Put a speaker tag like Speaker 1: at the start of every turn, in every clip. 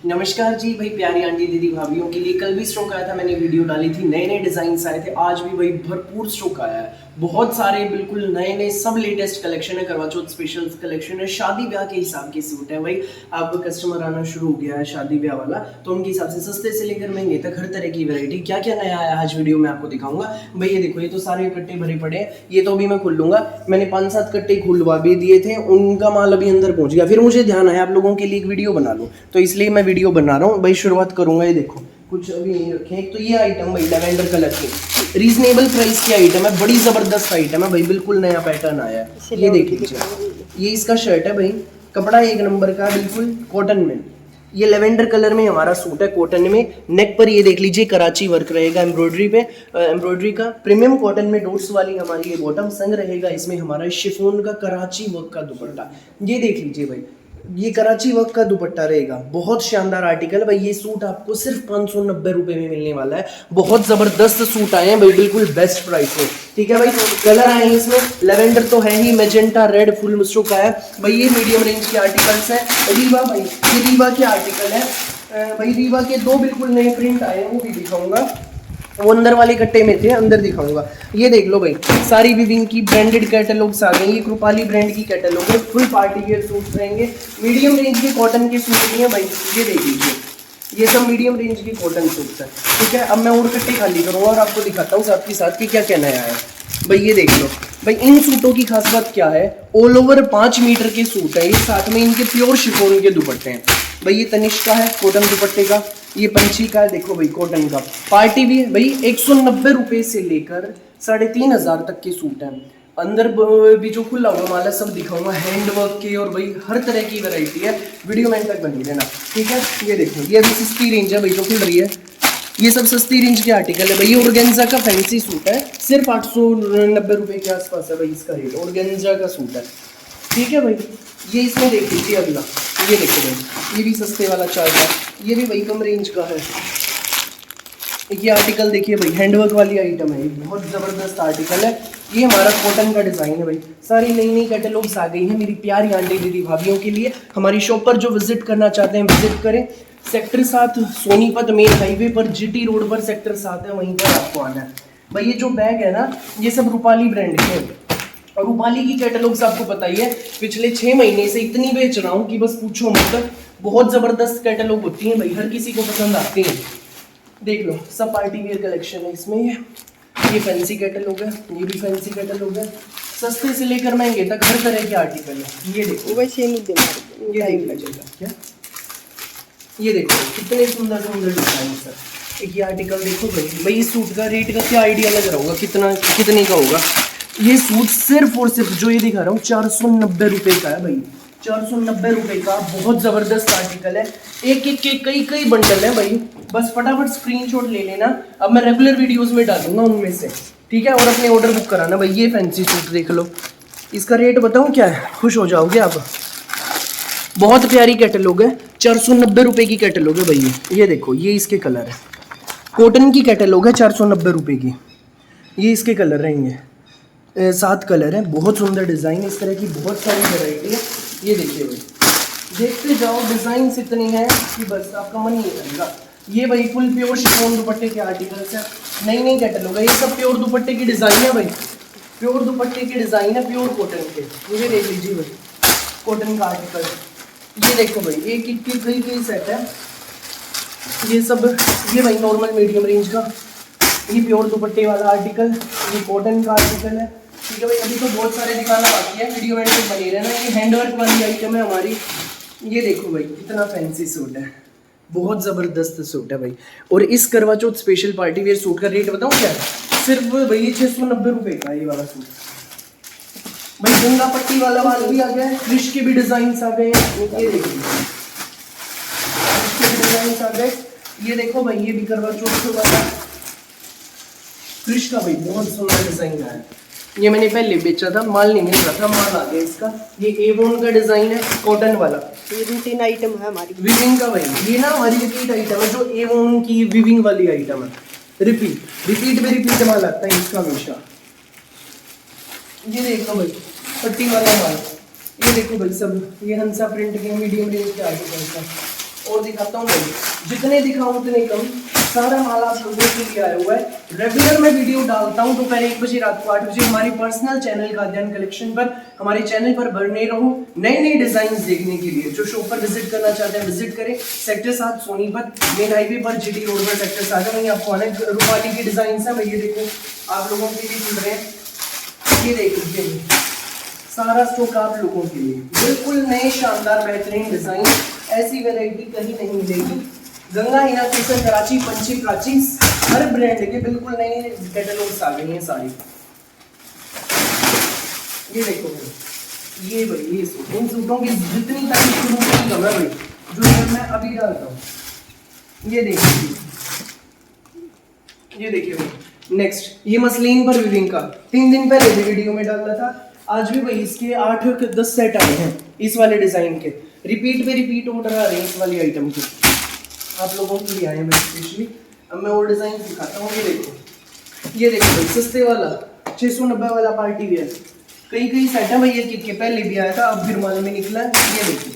Speaker 1: नमस्कार जी भाई, प्यारी आंटी दीदी भाभीियों के लिए कल भी स्टॉक आया था, मैंने वीडियो डाली थी, नए नए डिजाइन आए थे। आज भी भाई भरपूर स्टॉक आया है, बहुत सारे बिल्कुल नए नए सब लेटेस्ट कलेक्शन है। करवा चौथ स्पेशल कलेक्शन है, शादी ब्याह के हिसाब के सूट है भाई। अब कस्टमर आना शुरू हो गया है शादी ब्याह वाला, तो उनके हिसाब से सस्ते से लेकर महंगे तक हर तरह की वैरायटी। क्या क्या नया आया आज वीडियो में आपको दिखाऊंगा भाई। ये देखो, ये तो सारे कट्टे भरे पड़े हैं, ये तो अभी मैं खोल लूंगा। मैंने 5-7 कट्टे खुलवा भी दिए थे, उनका माल अभी अंदर पहुंच गया। फिर मुझे ध्यान आया आप लोगों के लिए एक वीडियो बना लूं, तो इसलिए मैं वीडियो बना रहा हूँ भाई। शुरुआत करूंगा, ये देखो कुछ अभी नहीं रखे। एक तो ये आइटम भाई लेवेंडर कलर की रीजनेबल प्राइस की आइटम है, बड़ी जबरदस्त आइटम है भाई, बिल्कुल नया पैटर्न आया है। ये देख लीजिए, ये इसका शर्ट है भाई, कपड़ा एक नंबर का बिल्कुल कॉटन में। ये लेवेंडर कलर में हमारा सूट है, कॉटन में। नेक पर ये देख लीजिए कराची वर्क रहेगा एम्ब्रॉयडरी पे, एम्ब्रॉयडरी का प्रीमियम कॉटन में डोट्स वाली हमारी ये बॉटम संग रहेगा। इसमें हमारा शिफॉन का कराची वर्क का दुपट्टा, ये देख लीजिए भाई, ये कराची वर्क का दुपट्टा रहेगा। बहुत शानदार आर्टिकल भाई। ये सूट आपको सिर्फ 590 रुपए में मिलने वाला है। बहुत जबरदस्त सूट आए हैं भाई, बिल्कुल बेस्ट प्राइस में। ठीक है भाई, कलर आए हैं इसमें, लेवेंडर तो है ही, मेजेंटा, रेड, फुल स्टॉक आया है भाई। ये मीडियम रेंज के आर्टिकल्स है। रीवा भाई, ये रीवा के आर्टिकल है भाई। रीवा के दो बिल्कुल नए प्रिंट आए हैं, वो भी दिखाऊंगा। वो अंदर वाले कट्टे में थे, अंदर दिखाऊंगा। ये देख लो भाई, सारी विविंग की ब्रांडेड कैटलॉग्स आ गई। ये कृपाली ब्रांड की कैटलॉग है, फुल पार्टी वेयर सूट्स रहेंगे। मीडियम रेंज के कॉटन के सूट नहीं है भाई, ये देख लीजिए, ये सब मीडियम रेंज के कॉटन सूट्स है। ठीक है, अब मैं और कट्टे खाली करूँगा और आपको दिखाता हूँ साथ के साथ कि क्या क्या नया है भाई। ये देख लो भाई, इन सूटों की खास बात क्या है, ऑल ओवर 5 मीटर के सूट है ये, साथ में इनके प्योर शिफॉन के दुपट्टे हैं भाई। ये तनिष्क का है कॉटन दुपट्टे का, ये पंछी का है, देखो भाई कॉटन का। पार्टी भी है भाई, 190 रुपए से लेकर 3500 तक के सूट हैं। अंदर भी जो खुला हुआ माल है सब दिखाऊंगा, हैंडवर्क के, और भाई हर तरह की वैरायटी है। वीडियो में तक बनी रहना, ठीक है। ये देखो, ये अभी सस्ती रेंज है भाई जो खुल रही है, ये सब सस्ती रेंज के आर्टिकल है भाई। ये ऑर्गेन्जा का फैंसी सूट है, सिर्फ 890 रुपए के आसपास है भाई इसका रेट, ऑर्गेन्जा का सूट है। ठीक है भाई, ये इसमें देख लीजिए अगला, ये देखो भाई, ये भी सस्ते वाला चार्ट है, ये भी भाई कम रेंज का है। ये आर्टिकल देखिए भाई, हैंडवर्क वाली आइटम है, ये बहुत ज़बरदस्त आर्टिकल है। ये हमारा कॉटन का डिज़ाइन है भाई। सारी नई नई कैटलॉग्स आ गई हैं मेरी प्यारी आंटी दीदी भाभीियों के लिए। हमारी शॉप पर जो विजिट करना चाहते हैं विजिट करें। सेक्टर 7 सोनीपत मेन हाईवे पर, जीटी रोड पर सेक्टर 7 है, वहीं पर आपको आना है भाई। ये जो बैग है ना, ये सब रूपाली ब्रांड के हैं, और रूपाली की कैटलॉग्स आपको पता ही है, पिछले 6 महीने से इतनी बेच रहा हूँ कि बस पूछो मत। बहुत ज़बरदस्त कैटलॉग होती हैं भाई, हर किसी को पसंद आती हैं। देख लो, सब पार्टी वेयर कलेक्शन है इसमें। ये फैंसी कैटलॉग है, ये भी फैंसी कैटलॉग है। सस्ते से लेकर महंगे तक हर तरह के आर्टिकल है। ये देखो,
Speaker 2: वैसे ये
Speaker 1: देख लीजिएगा क्या, ये देखो कितने सुंदर सुंदर डिजाइन सर। एक ये आर्टिकल देखो भाई, इस सूट का रेट का क्या आइडिया लग रहा होगा, कितने का होगा। ये सूट सिर्फ और सिर्फ जो ये दिखा रहा हूँ 490 रुपये का है भाई, 490 रुपये का। बहुत ज़बरदस्त आर्टिकल है, एक एक के कई बंडल है भाई। बस फटाफट स्क्रीनशॉट ले लेना, अब मैं रेगुलर वीडियोस में डालूंगा उनमें से, ठीक है। और अपने ऑर्डर बुक कराना भाई। ये फैंसी सूट देख लो, इसका रेट बताऊँ क्या है, खुश हो जाओगे आप। बहुत प्यारी कैटलॉग है, 490 रुपये की कैटलॉग है भाई। ये देखो, ये इसके कलर है, कॉटन की कैटलॉग है 490 रुपये की। ये इसके कलर रहेंगे, 7 कलर है, बहुत सुंदर डिज़ाइन, इस तरह की बहुत सारी वैरायटी है। ये देखिए भाई, देखते जाओ, डिज़ाइन इतने हैं कि बस आपका मन नहीं करेगा। ये भाई फुल प्योर शिफॉन दुपट्टे के आर्टिकल्स हैं, नई नई कैटलॉग है। ये सब प्योर दुपट्टे की डिज़ाइन है भाई, प्योर दुपट्टे की डिज़ाइन है, प्योर कॉटन के। मुझे देख लीजिए भाई, कॉटन का आर्टिकल। ये देखो भाई, एक कई सेट है ये सब। ये भाई नॉर्मल मीडियम रेंज का, ये प्योर दुपट्टे वाला आर्टिकल, ये कॉटन का आर्टिकल है। ठीक है भाई, अभी तो बहुत सारे दिखाना बाकी है, वीडियो में बनी रहना। ये हैंडवर्क वाली आइटम है हमारी। ये देखो भाई, कितना फैंसी सूट है, बहुत ज़बरदस्त सूट है भाई। और इस करवा चौथ स्पेशल पार्टी वेयर सूट का रेट बताऊँ क्या है, सिर्फ भाई 690 रुपये का ये वाला सूट भाई। गंगा पट्टी वाला माल भी आ गया है, क्रिश के भी डिज़ाइन आ गए हैं। ये देखिए, क्रिश के भी डिज़ाइन आ गए। ये देखो भाई, ये भी करवा चौथ वाला क्रिश का भाई, बहुत सुंदर डिज़ाइन है। ये मैंने पहले बेचा था, माल नहीं मिल रहा था, माल आ गया इसका। ये एवोन का डिज़ाइन है, कॉटन वाला।
Speaker 2: ये रूटीन आइटम है हमारी
Speaker 1: विविंग का भाई, ये ना हमारी रिपीट आइटम है, जो एवोन की विविंग वाली आइटम है। रिपीट में रिपीट माल आता है इसका हमेशा। ये देख लो भाई, पट्टी वाला माल। ये देखो भाई, सब ये हंसा प्रिंट के मीडियम रेंज के आर्टिकल्स हैं। और दिखाता हूँ भाई, जितने दिखाऊं उतने कम। सारा माल आप लोगों के लिए आया हुआ है। रेगुलर मैं वीडियो डालता हूँ दोपहर 1 बजे, रात को 8 बजे हमारी पर्सनल चैनल खाद्यान्न कलेक्शन पर। हमारे चैनल पर बने रहो नए नए डिजाइन देखने के लिए। जो शॉप पर विजिट करना चाहते हैं विजिट करें। सेक्टर 7 सोनीपत मेन हाईवे पर जीटी रोड पर सेक्टर 7 में आपको अनेक रूपाली के डिजाइन है। मैं ये देखो आप लोगों के लिए मिल रहे हैं। ये देखिए सारा स्टॉक आप लोगों के लिए बिल्कुल नए शानदार बेहतरीन डिजाइन। ऐसी वैरायटी कहीं नहीं मिलेगी। गंगा हिना किशन कराची पंची प्राची हर ब्रांड के बिल्कुल नए कैटलॉग्स आ गए हैं सारी। ये देखो भाई, ये भाई ये सूट, इन सूटों की जितनी तारीफ करूं उतनी कम है भाई, जो मैं अभी डालता हूँ। ये देखिए, ये देखिए भाई नेक्स्ट, ये मसलिन पर विविंग का 3 दिन पहले भी वीडियो में डाला था। आज भी भाई इसके 8 के 10 सेट आए हैं इस वाले डिजाइन के। रिपीट पे रिपीट ऑर्डर आ रहे हैं इस वाली आइटम के, आप लोगों के लिए आए हैं स्पेशली। अब मैं और डिजाइन दिखाता हूँ। ये देखो, ये देखो भाई सस्ते वाला 690 वाला पार्टी वेयर। कई सेट है भाई, ये किट के पहले भी आया था, अब फिर माल में निकला है। ये देखिए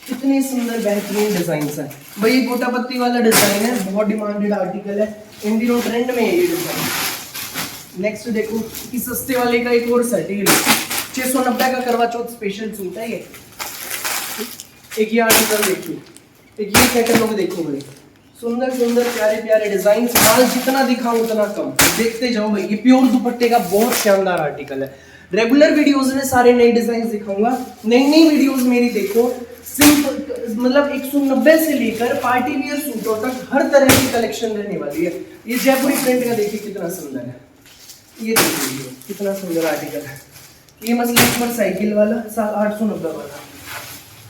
Speaker 1: कितने सुंदर बेहतरीन डिजाइन है भाई। ये गोटा पत्ती वाला डिजाइन है, बहुत डिमांडेड आर्टिकल है, इन दिनों ट्रेंड में है ये डिजाइन। नेक्स्ट देखो, इस सस्ते वाले का एक और सेट है, 690 का करवा चौथ स्पेशल सूट है ये। एक ये आर्टिकल देखिए, एक ये कैटलॉग देखो भाई, सुंदर सुंदर प्यारे प्यारे डिजाइन। माल जितना दिखाऊं उतना कम, देखते जाओ भाई। ये प्योर दुपट्टे का बहुत शानदार आर्टिकल है। रेगुलर वीडियोस में सारे नए डिजाइन दिखाऊंगा, नई नई वीडियोस मेरी देखो। सिंपल मतलब 190 से लेकर पार्टी वियर सूटों तक हर तरह की कलेक्शन रहने वाली है। ये जयपुरी प्रिंट का देखिए कितना सुंदर है, ये देखिए कितना सुंदर आर्टिकल है। ये मसलिन पर साइकिल वाला 890 वाला।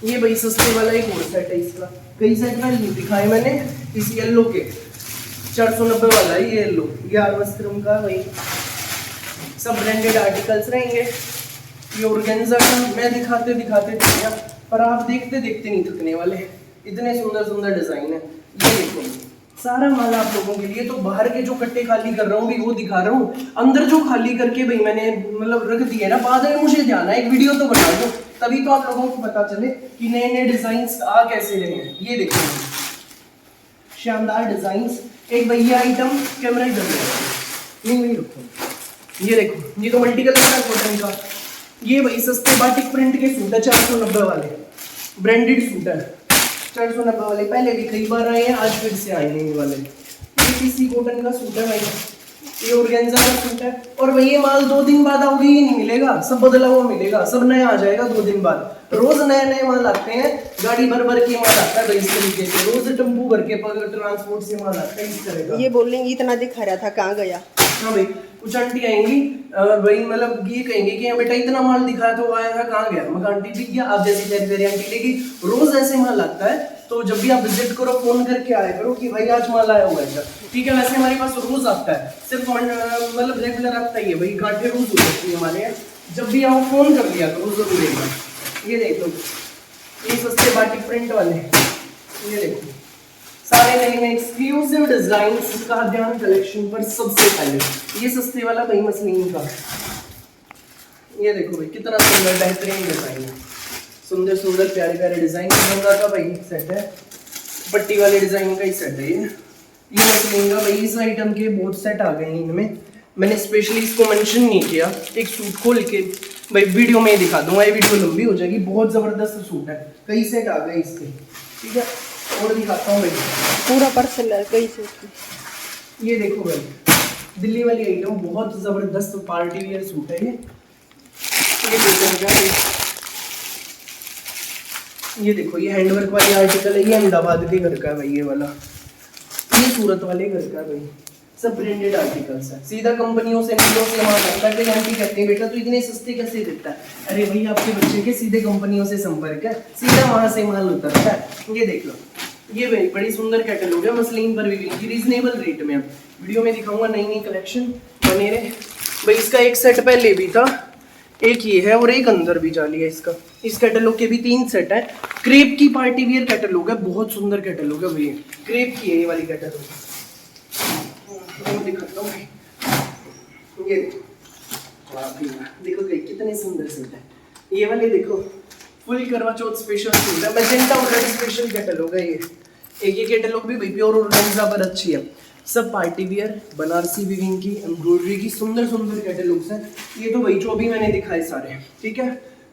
Speaker 1: ये भाई सस्ते वाला एक और सेट है इसका, कई सेट में दिखाए मैंने। इस येलो के 490 वाला है ये येलो, ये आर्वस्त्रम का भाई, सब ब्रांडेड आर्टिकल्स रहेंगे। ये ऑर्गेन्जा का मैं दिखाते दिखाते थक गया, पर आप देखते देखते नहीं थकने वाले, इतने सुंदर सुंदर डिजाइन है। ये देखो सारा माल आप लोगों के लिए। तो बाहर के जो कट्टे खाली कर रहा हूँ भी वो दिखा रहा हूँ, अंदर जो खाली करके भाई मैंने मतलब रख दिए ना, बाद में मुझे जाना एक वीडियो तो बना दो, तभी तो आप लोगों को पता चले कि नए नए डिजाइन आ कैसे रहे हैं। ये देखो शानदार डिजाइन। एक भैया आइटम कैमरा इधर नहीं रखो। ये देखो, ये तो मल्टी कलर का कॉटन का, ये भाई सस्ते बाटिक प्रिंट के सूट है 490 वाले, ब्रांडेड सूट है 490 वाले। पहले भी कई बार आए हैं, आज फिर से आए हैं ये वाले। ये किसी कॉटन का सूट है भाई, ये ऑर्गेन्जा का सूट है। और भाई ये माल 2 दिन बाद आओगे ही नहीं मिलेगा, सब बदला हुआ मिलेगा, सब नया आ जाएगा 2 दिन बाद। रोज नए नए माल आते हैं, गाड़ी भर भर के माल आता है भाई इस तरीके से, रोज टेम्पू भर के ट्रांसपोर्ट से माल आता है इस तरह का।
Speaker 2: ये बोलेंगे इतना दिखा रहा था कहाँ गया।
Speaker 1: हाँ भाई, कुछ आंटी आएंगी भाई मतलब ये कहेंगे कि बेटा इतना माल दिखाया तो आया था कहाँ गया। मैं आंटी दिख गया, आप जैसी प्यारी आंटी लेगी। रोज ऐसे माल आता है, तो जब भी आप विजिट करो फोन करके आया करो कि भाई आज माल आया हुआ है, ठीक है। वैसे हमारे पास रोज आता है, सिर्फ मतलब रेगुलर आता ही है भाई, गांठे रोज हो जाती है हमारे यहाँ। जब भी आओ फोन कर दिया करो जरूर एक बार। ये देख लो, ये सस्ते बाटिक प्रिंट वाले, ये देखो सारे नए नए एक्सक्लूसिव डिजाइन खाद्यान्न कलेक्शन पर सबसे पहले। ये सस्ते वाला भाई मसलिन का, ये देखो भाई कितना सुंदर बेहतरीन डिजाइन है, सुंदर सुंदर प्यारे प्यारे डिजाइन। गंगा का भाई सेट है, पट्टी वाले डिजाइन का ही सेट है ये मसलिन का भाई। इस आइटम के बहुत सेट आ गए हैं इनमें, मैंने स्पेशली इसको मेंशन नहीं किया। एक सूट खोल के भाई वीडियो में दिखा दूंगा, ये वीडियो लंबी हो जाएगी। बहुत जबरदस्त सूट है, कई सेट आ गए इसके, ठीक है। और दिखाता हूँ भाई,
Speaker 2: पूरा पर्सल है कई सूट।
Speaker 1: ये देखो भाई दिल्ली वाली आइटम, बहुत जबरदस्त पार्टी वियर सूट है ये ये देखो ये हैंडवर्क वाली आर्टिकल है, ये अहमदाबाद के घर का है भाई ये वाला, ये सूरत वाले घर का है भाई। सब ब्रांडेड आर्टिकल्स है, सीधा कंपनियों से मिलों से माल आता है। कई आंटी कहते हैं बेटा तो इतने सस्ते कैसे देता है। अरे भाई आपके बच्चे के सीधे कंपनियों से संपर्क है, सीधा वहां से माल उतरता है। ये देख लो, ये भाई बड़ी सुंदर कैटलॉग है मसलिन पर भी रीजनेबल रेट में। अब वीडियो में दिखाऊंगा नई नई कलेक्शन बने रहे भाई। इसका एक सेट पहले भी था, एक ये है और एक अंदर भी जाली है इसका। इस कैटलॉग के भी 3 सेट है। क्रेप की पार्टी वियर कैटलॉग है, बहुत सुंदर कैटलॉग है भैया, क्रेप की है ये वाली कैटलॉग। दिखाता हूँ ये देखो कितने सुंदर सेट है ये वाले। देखो फुल करवा चौथ स्पेशल सूट है, मैजेंटा और रेड स्पेशल कैटलॉग है ये। एक ये कैटलॉग भी भाई प्योर ऑर्गेन्जा पर अच्छी है। सब पार्टी वियर बनारसी वीविंग की एम्ब्रॉयडरी की सुंदर सुंदर कैटलॉग्स हैं। ये तो भाई जो अभी मैंने दिखाए सारे, ठीक है,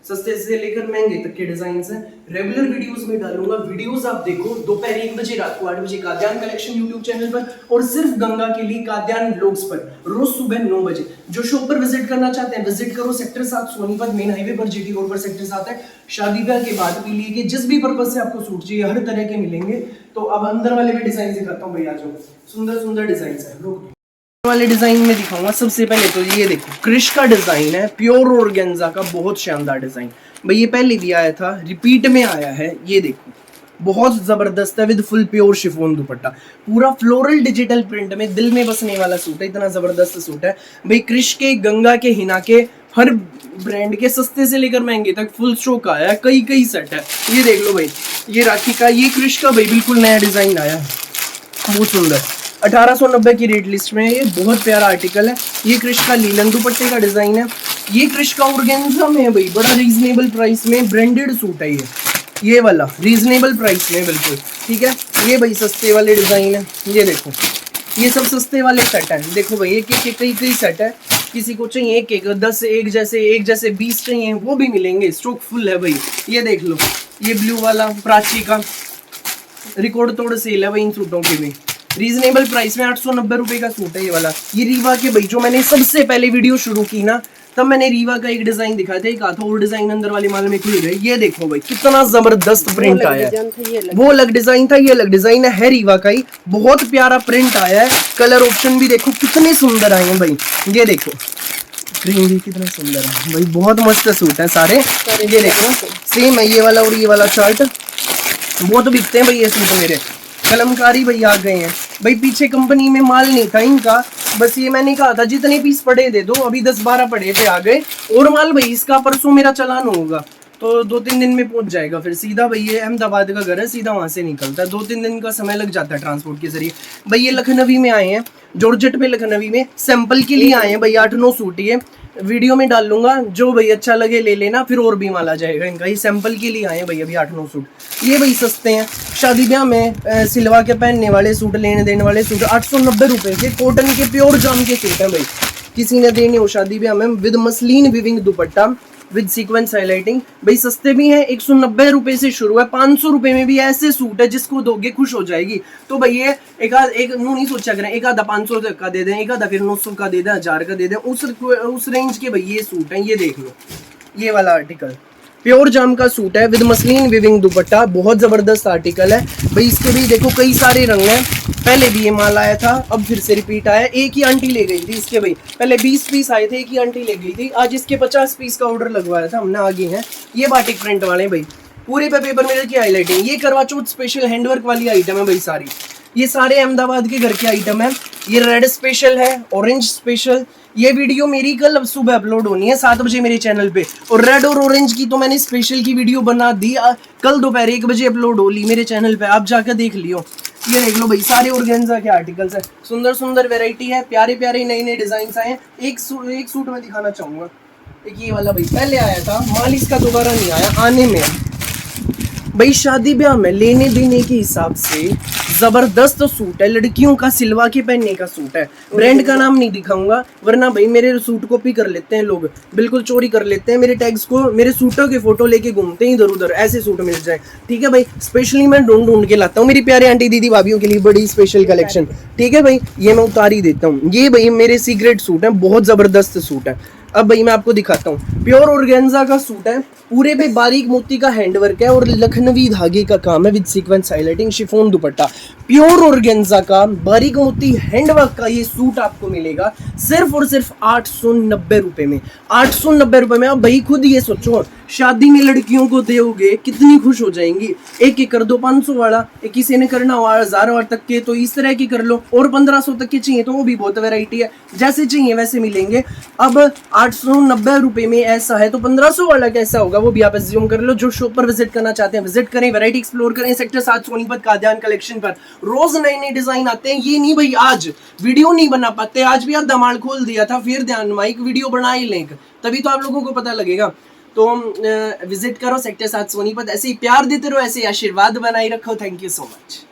Speaker 1: सस्ते से लेकर महंगे तक के डिजाइन हैं। रेगुलर वीडियोस में डालूंगा, वीडियोस आप देखो दोपहर 1 बजे, रात को 8 बजे काद्यान कलेक्शन यूट्यूब चैनल पर, और सिर्फ गंगा के लिए काद्यान व्लॉग्स पर रोज सुबह 9 बजे। जो शॉप पर विजिट करना चाहते हैं विजिट करो, सेक्टर 7 सोनीपत मेन हाईवे पर जीटी रोड पर सेक्टर 7 है। शादी ब्याह के बाद भी लिए जिस भी पर्पज से आपको सूट चाहिए हर तरह के मिलेंगे। तो अब अंदर वाले भी डिजाइन दिखाता हूँ भैया, जो सुंदर सुंदर डिजाइन है वाले डिजाइन में दिखाऊंगा। सबसे पहले तो ये देखो क्रिश का डिजाइन है, प्योर ऑर्गेन्जा का, बहुत शानदार डिजाइन भाई। ये पहले भी आया था, रिपीट में आया है। ये देखो बहुत जबरदस्त है, विद फुल प्योर शिफॉन दुपट्टा, पूरा फ्लोरल डिजिटल प्रिंट में दिल में बसने वाला सूट है। इतना जबरदस्त सूट है भाई। क्रिश के, गंगा के, हिना के, हर ब्रांड के सस्ते से लेकर महंगे तक फुल स्टॉक आया है। कई सेट है। ये देख लो भाई, ये राखी का, ये क्रिश का भाई बिल्कुल नया डिजाइन आया है, बहुत सुंदर। 1890 की रेट लिस्ट में, ये बहुत प्यारा आर्टिकल है। ये क्रिश का लीलन दुपट्टे का डिजाइन है। ये क्रिश का ऑर्गेन्जा में है भाई, बड़ा रीजनेबल प्राइस में ब्रांडेड सूट है ये वाला रीजनेबल प्राइस में बिल्कुल, ठीक है। ये भाई सस्ते वाले डिजाइन है। ये देखो ये सब सस्ते वाले सेट है। देखो भाई एक कई सेट है। किसी को चाहिए एक 10 एक जैसे 20 चाहिए वो भी मिलेंगे, स्टॉक फुल है भाई। ये देख लो, ये ब्लू वाला प्राची का रिकॉर्ड तोड़ सेल है भाई इन सूटों की भी, रीजनेबल प्राइस में 890 रुपए का सूट है ये वाला। ये रीवा के भाई, जो मैंने सबसे पहले वीडियो शुरू की ना, तब मैंने रीवा का एक डिजाइन दिखाया था, एक आता और डिजाइन अंदर वाले माल में खुल गए। ये देखो भाई कितना जबरदस्त प्रिंट आया है। वो अलग डिजाइन था, ये अलग डिजाइन है रीवा का ही। बहुत प्यारा प्रिंट आया है। कलर ऑप्शन भी देखो कितने सुंदर आए हैं भाई। ये देखो ग्रीन भी कितना सुंदर है भाई, बहुत मस्त सूट है सारे। ये देखो सेम है ये वाला और ये वाला शर्ट, बहुत बिकते हैं भाई ये सूट मेरे। कलमकारी भाई आ गए हैं भाई, पीछे कंपनी में माल नहीं था इनका, बस ये मैंने कहा था जितने पीस पड़े दे दो, अभी 10-12 पड़े थे, आ गए और माल भाई। इसका परसों मेरा चालान होगा तो 2-3 दिन में पहुंच जाएगा। फिर सीधा भाई, ये अहमदाबाद का घर है, सीधा वहां से निकलता है। 2-3 दिन का समय लग जाता है ट्रांसपोर्ट के जरिए भाई। ये लखनवी में आए हैं, जॉर्जेट पे लखनवी में सैंपल के लिए आए हैं भाई। 8-9 सूट ये वीडियो में डाल लूंगा, जो भाई अच्छा लगे ले लेना, फिर और भी माल आ जाएगा इनका। ये सैंपल के लिए आए हैं भाई अभी 8-9 सूट। ये भाई सस्ते हैं, शादी ब्याह में सिलवा के पहनने वाले सूट, लेने देने वाले सूट 890 रुपए के कॉटन के प्योर जाम के सूट हैं भाई। किसी ने देने हो शादी ब्याह में, with muslin viewing dupatta, with sequence highlighting भाई। सस्ते भी हैं, 190 रुपए से शुरू है। 500 रुपए में भी ऐसे सूट है जिसको दोगे खुश हो जाएगी। तो भाई ये एक नहीं सोचा करें, एक आधा 500 का दे दें, एक आधा फिर 900 का दे दें, 1000 का दे दें, उस रेंज के भाई ये सूट हैं। ये देख लो ये वाला आर्टिकल प्योर जाम का सूट है, विद मसलिन विविंग दुपट्टा, बहुत जबरदस्त आर्टिकल है भाई। इसके भी देखो कई सारे रंग हैं, पहले भी ये माल आया था, अब फिर से रिपीट आया। एक ही आंटी ले गई थी इसके भाई, पहले 20 पीस आए थे, एक ही आंटी ले गई थी। आज इसके 50 पीस का ऑर्डर लगवाया था हमने, आगे हैं ये बाटिक प्रिंट वाले भाई, पूरे पे पेपर मिरर की हाईलाइटिंग। ये करवा चौथ स्पेशल हैंडवर्क वाली आइटम है भाई सारी। ये सारे अहमदाबाद के घर के आइटम है। ये रेड स्पेशल है, ऑरेंज स्पेशल। ये वीडियो मेरी कल सुबह अपलोड होनी है 7 बजे मेरे चैनल पे, और रेड और ऑरेंज की तो मैंने स्पेशल की वीडियो बना दी, कल दोपहर 1 बजे अपलोड होली मेरे चैनल पे, आप जाकर देख लियो। ये देख लो भाई सारे ऑर्गेन्जा के आर्टिकल्स है, सुंदर सुंदर वेराइटी है, प्यारे प्यारे नए नए डिजाइन आए हैं। एक सूट में दिखाना चाहूंगा, एक ये वाला भाई पहले आया था माल, इसका दोबारा नहीं आया, आने में भाई। शादी ब्याह में लेने देने के हिसाब से जबरदस्त सूट है, लड़कियों का सिलवा के पहनने का सूट है। ब्रांड का नाम नहीं दिखाऊंगा वरना भाई मेरे सूट कॉपी कर लेते हैं लोग, बिल्कुल चोरी कर लेते हैं मेरे टैग्स को, मेरे सूटों के फोटो लेके घूमते हैं इधर उधर, ऐसे सूट मिल जाए। ठीक है भाई, स्पेशली मैं ढूंढ के लाता हूँ मेरी प्यारे आंटी दीदी भाभीियों के लिए बड़ी स्पेशल कलेक्शन। ठीक है भाई, ये मैं उतार ही देता हूँ। ये भाई मेरे सीक्रेट सूट है, बहुत जबरदस्त सूट है। अब भाई मैं आपको दिखाता हूँ, प्योर ऑर्गेन्जा का सूट है, पूरे पे बारीक मोती का हैंडवर्क है और लखनवी धागे का काम है, with sequence highlighting, chiffon dupatta, pure organza का बारीक मोती हैंडवर्क का ये सूट आपको मिलेगा सिर्फ और सिर्फ 890 रुपए में। 890 रुपए में। अब भाई खुद ये सोचो, शादी में लड़कियों को दोगे कितनी खुश हो जाएंगी। एक कर दो 500 वाला, एक किसी ने करना हो 1000 तक के तो इस तरह की कर लो, और 1500 तक के चाहिए तो वो भी बहुत वैरायटी है, जैसे चाहिए वैसे मिलेंगे। अब 890 रुपए में ऐसा है तो 1500 वाला कैसा होगा वो भी आप एज्यूम कर लो। जो शॉप पर विजिट करना चाहते हैं विजिट करें, वैरायटी एक्सप्लोर करें। सेक्टर 7 सोनीपत काद्यान कलेक्शन पर रोज नए नए डिजाइन आते हैं। ये नहीं भाई आज वीडियो नहीं बना पाते, आज भी आप दमाल खोल दिया था, फिर ध्यान माइक वीडियो बना ही लेंगे तभी तो आप लोगों को पता लगेगा। तो विजिट करो सेक्टर 7 सोनीपत। ऐसे ही प्यार देते रहो, ऐसे ही आशीर्वाद बनाए रखो। Thank you so much.